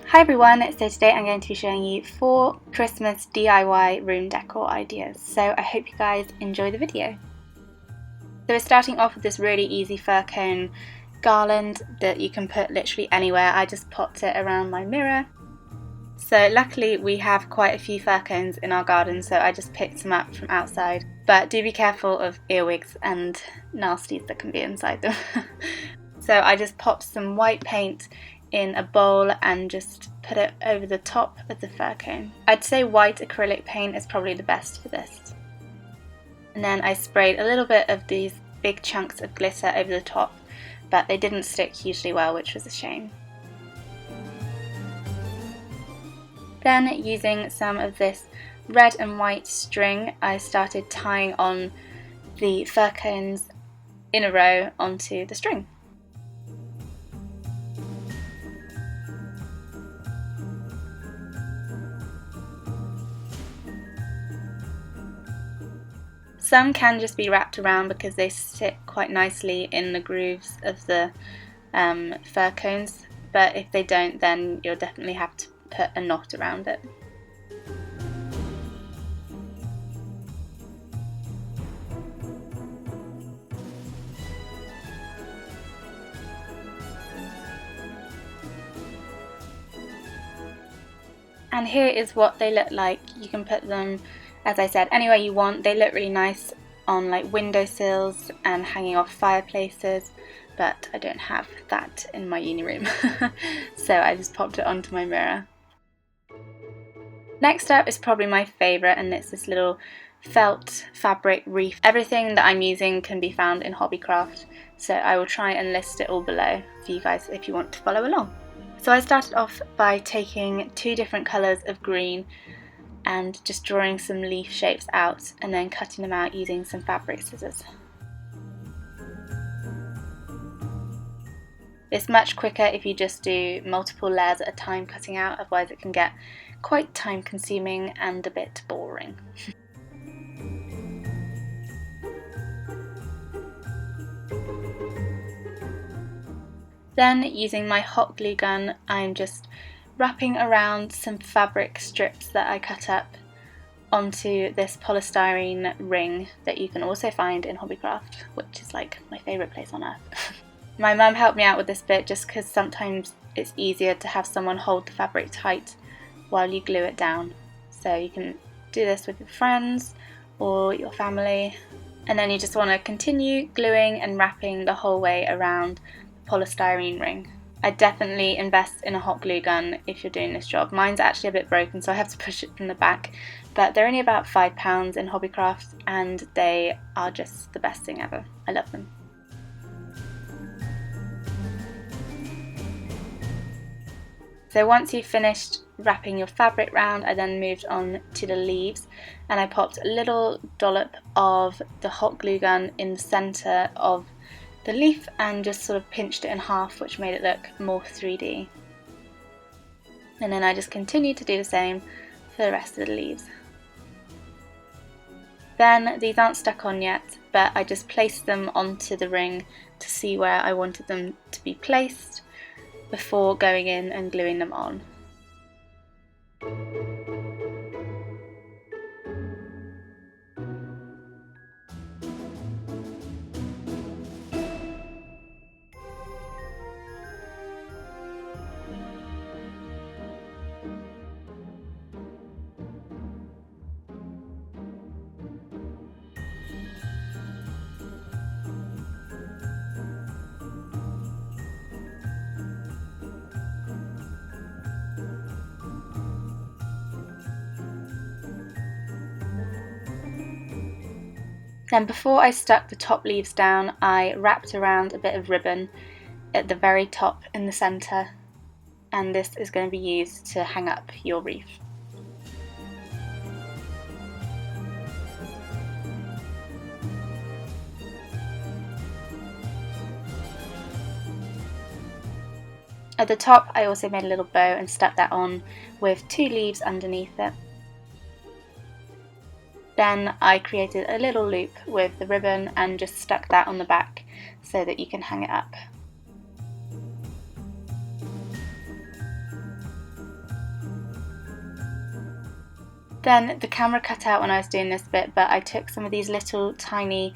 Hi everyone, so today I'm going to be showing you 4 Christmas DIY room decor ideas, so I hope you guys enjoy the video. So we're starting off with this really easy fir cone garland that you can put literally anywhere. I just popped it around my mirror. So luckily we have quite a few fir cones in our garden, so I just picked them up from outside. But do be careful of earwigs and nasties that can be inside them. So I just popped some white paint in a bowl and just put it over the top of the fir cone. I'd say white acrylic paint is probably the best for this. And then I sprayed a little bit of these big chunks of glitter over the top, but they didn't stick hugely well, which was a shame. Then, using some of this red and white string, I started tying on the fir cones in a row onto the string. Some can just be wrapped around because they sit quite nicely in the grooves of the fir cones, but if they don't, then you'll definitely have to put a knot around it. And here is what they look like. You can put them, as I said, anywhere you want. They look really nice on like windowsills and hanging off fireplaces, but I don't have that in my uni room. So I just popped it onto my mirror. Next up is probably my favourite, and it's this little felt fabric reef. Everything that I'm using can be found in Hobbycraft, so I will try and list it all below for you guys if you want to follow along. So I started off by taking 2 different colours of green and just drawing some leaf shapes out and then cutting them out using some fabric scissors. It's much quicker if you just do multiple layers at a time cutting out, otherwise it can get quite time consuming and a bit boring. Then, using my hot glue gun, I'm just wrapping around some fabric strips that I cut up onto this polystyrene ring that you can also find in Hobbycraft, which is like my favourite place on earth. My mum helped me out with this bit just because sometimes it's easier to have someone hold the fabric tight while you glue it down. So you can do this with your friends or your family, and then you just want to continue gluing and wrapping the whole way around polystyrene ring. I definitely invest in a hot glue gun if you're doing this job. Mine's actually a bit broken, so I have to push it from the back, but they're only about £5 in Hobbycraft and they are just the best thing ever. I love them. So once you've finished wrapping your fabric round, I then moved on to the leaves, and I popped a little dollop of the hot glue gun in the centre of the leaf and just sort of pinched it in half, which made it look more 3D. And then I just continued to do the same for the rest of the leaves. Then these aren't stuck on yet, but I just placed them onto the ring to see where I wanted them to be placed before going in and gluing them on. Then before I stuck the top leaves down, I wrapped around a bit of ribbon at the very top in the centre, and this is going to be used to hang up your wreath. At the top I also made a little bow and stuck that on with 2 leaves underneath it. Then I created a little loop with the ribbon and just stuck that on the back so that you can hang it up. Then the camera cut out when I was doing this bit, but I took some of these little tiny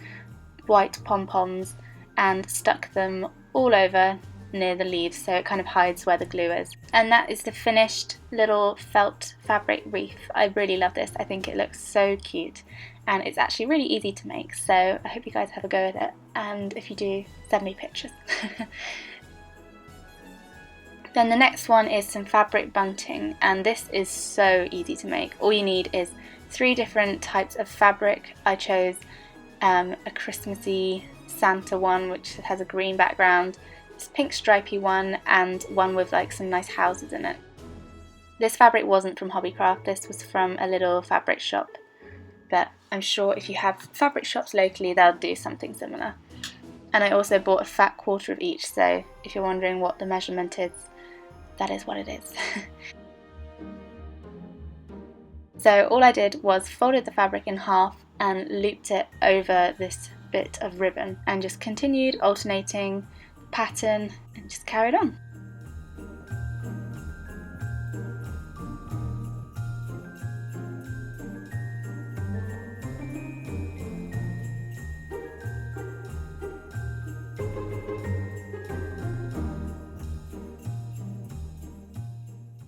white pom-poms and stuck them all over near the leaves so it kind of hides where the glue is. And that is the finished little felt fabric wreath. I really love this. I think it looks so cute and it's actually really easy to make, so I hope you guys have a go at it, and if you do, send me pictures. Then the next one is some fabric bunting, and this is so easy to make. All you need is 3 different types of fabric. I chose a Christmassy Santa one which has a green background, this pink stripy one, and one with like some nice houses in it. This fabric wasn't from Hobbycraft, this was from a little fabric shop, but I'm sure if you have fabric shops locally they'll do something similar. And I also bought a fat quarter of each, so if you're wondering what the measurement is, that is what it is. So all I did was folded the fabric in half and looped it over this bit of ribbon and just continued alternating the pattern and just carried on.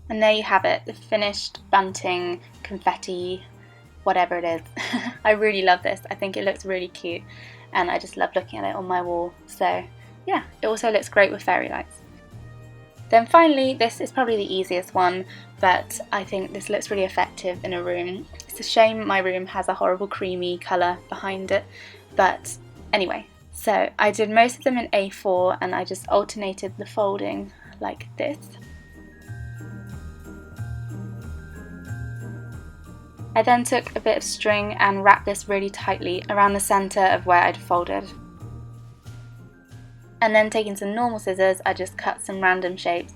And there you have it, the finished bunting, confetti, whatever it is. I really love this. I think it looks really cute and I just love looking at it on my wall. So yeah, it also looks great with fairy lights. Then finally, this is probably the easiest one, but I think this looks really effective in a room. It's a shame my room has a horrible creamy colour behind it, but anyway. So I did most of them in A4 and I just alternated the folding like this. I then took a bit of string and wrapped this really tightly around the centre of where I'd folded. And then taking some normal scissors, I just cut some random shapes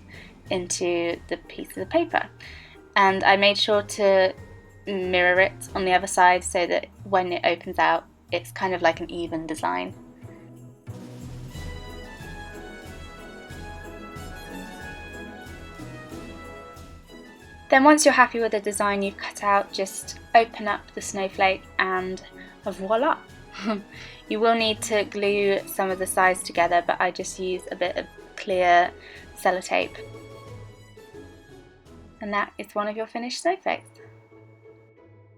into the piece of paper. And I made sure to mirror it on the other side so that when it opens out, it's kind of like an even design. Then once you're happy with the design you've cut out, just open up the snowflake and voila! You will need to glue some of the sides together, but I just used a bit of clear sellotape. And that is one of your finished snowflakes.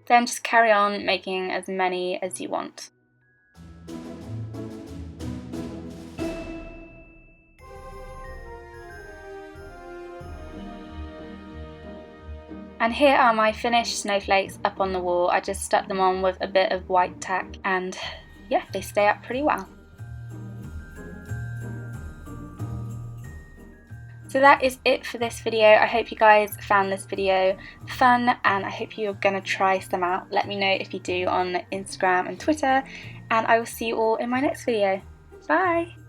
Then just carry on making as many as you want. And here are my finished snowflakes up on the wall. I just stuck them on with a bit of white tack and yeah, they stay up pretty well. So that is it for this video. I hope you guys found this video fun and I hope you're going to try some out. Let me know if you do on Instagram and Twitter, and I will see you all in my next video. Bye!